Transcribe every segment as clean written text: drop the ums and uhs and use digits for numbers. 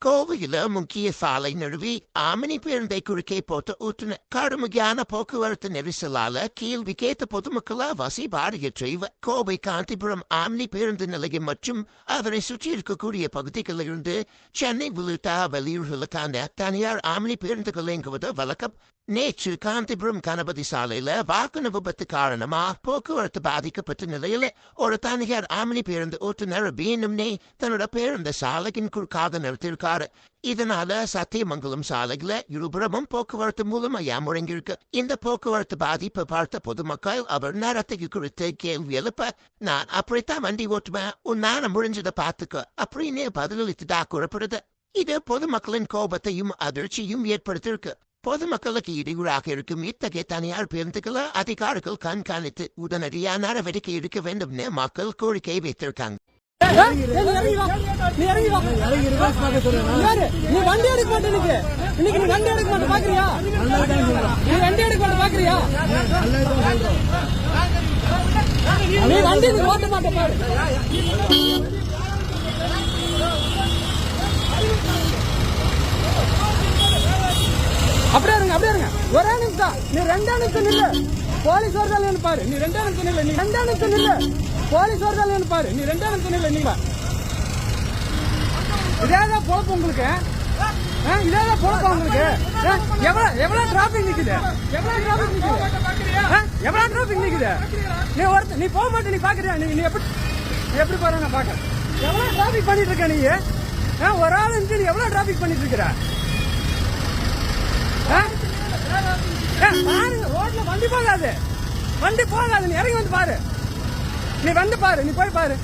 கோவையில முக்கிய சாலை நழுவி ஆமினி பேருந்தை குறுக்கே போட்டு ஊற்றின கடுமையான போக்குவரத்து நெரிசலால கேள்வி கேட்ட பொதுமக்கள வசி பாடியற்றை கோவை காந்திபுரம் ஆமினி பேருந்து நிலையம் மற்றும் அதனை சுற்றி இருக்கக்கூடிய பகுதிகளில் இருந்து சென்னை உள்ளிட்ட வெளியூர்களுக்கான தனியார் ஆமினி பேருந்துகள் இயங்குவது வழக்கம். நேற்று காந்திபுரம் கணபதி சாலையில வாகன விபத்து காரணமா போக்குவரத்து பாதிக்கப்பட்ட நிலையில ஒரு தனியார் ஆமினி பேருந்து ஓட்டுநர் வேணும்னே தன்னோட பேருந்து சாலையின் குறுக்காக நிறுத்திருக்காரு. இதனால சத்தியமங்கலம் சாலையில இருபுறமும் போக்குவரத்து மூலமா முடங்கியிருக்கு. இந்த போக்குவரத்து பாதிப்பு பார்த்த பொதுமக்கள் அவர் நேரத்துக்கு குறித்து கேள்வி எழுப்ப, நான் அப்படித்தான் வண்டி ஓட்டுவேன், உன்னால முடிஞ்சதை பார்த்துக்க அப்படின்னு பதிலளித்ததா கூறப்படுது. இது பொதுமக்களின் கோபத்தையும் அதிர்ச்சியும் ஏற்படுத்தியிருக்கு. பொதுமக்களுக்கு இடையூறாக இருக்கும் இத்தகைய தனியார் பேருந்துகளை அதிகாரிகள் கண்காணித்து உடனடியாக நடவடிக்கை எடுக்க வேண்டும் மக்கள் கோரிக்கை வைத்திருக்காங்க. அப்படியே இருங்க ஒரே நிமிஷம் நீ 2 நிமிஷம் நில்லு போலீஸ் வருதான்னு பாரு. நீ 2 நிமிஷம் நில்லு, நீ 2 நிமிஷம் நில்லு போலீஸ் வருதான்னு பாரு. நீ 2 நிமிஷம் நில்லு. நீங்க இதேதான் பொழப்பு உங்களுக்கு, இதேதான் பொழப்பு உங்களுக்கு. எவ்வளவு டிராபிக் நிக்குது, எவ்வளவு டிராபிக் நிக்குது. நீ போக மாட்டே, நீ பாக்குறியா? நீ எப்படி பாரு, நான் பாக்க எவ்வளவு டிராபிக் பண்ணிட்டு இருக்க. நீ ஒரு ஆள் நீ எவ்வளவு டிராபிக் பண்ணிட்டு இருக்கிற. ரோட்ல வண்டி போகாது, நீ இறங்கி வந்து பாரு. நீ வந்து பாரு, நீ போய் பாரு.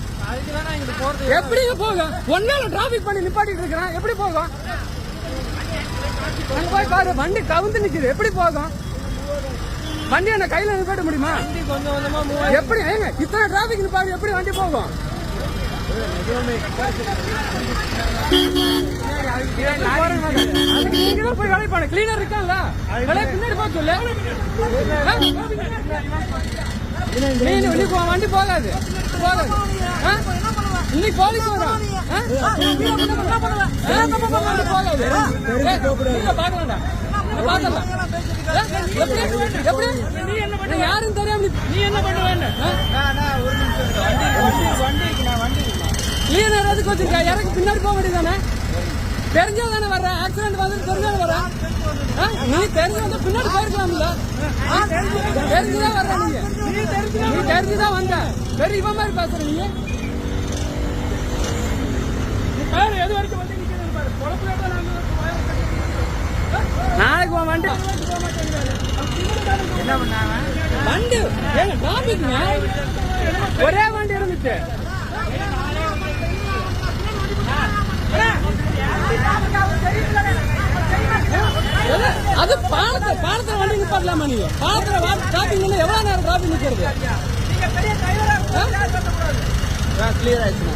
எப்படி போகும்? ஒன்னால டிராபிக் பண்ணி நிப்பாட்டிட்டு இருக்கிறான், எப்படி போகும்? அங்க போய் பாரு, வண்டி கவுந்து நிக்குது, எப்படி போகும்? வண்டி என்ன கையில நிப்பாட்ட முடியுமா? எப்படி இத்தனை டிராபிக் நிப்பாட்டி எப்படி வண்டி போகும்? போய் வேலை பண்ண கிளீனர் இருக்கான்ல, பின்னாடி போக சொல்லு. வண்டி போகாது. இன்னைக்கு போலீஸ் வரும், யாரும் தெரியாம நீ என்ன பண்ணுவேன்னு கிளீனர் எதுக்கு வச்சிருக்கா? இறக்கி பின்னாடி போக வேண்டியதானே? தெரிஞ்சா தானே வர்ற, ஆக்சிடென்ட் வந்து தெரிஞ்சாலும் வர. நீ தெரிஞ்சு வந்தா பின்னாடி போயிருக்கலாம்ல. தெரிஞ்சுதான் வர்ற, நீ தெரிஞ்சுதான் வந்த. வெறும் இவன் மாதிரி பேசுற நீ. பாரு எது வரைக்கும் வந்து நிக்கிறது பாரு. நாளைக்கு வண்டி என்ன பண்ணாங்க? வண்டி டிராபிக் ஒரே வண்டி இருந்துச்சு. அது பாலத்துல வண்டி நிப்பாட்டலாமா? நீங்க பாலத்துல டிராபிக் எவ்வளவு நேரம் டிராபிக் நிக்கிறது? கிளியர் ஆயிடுச்சு.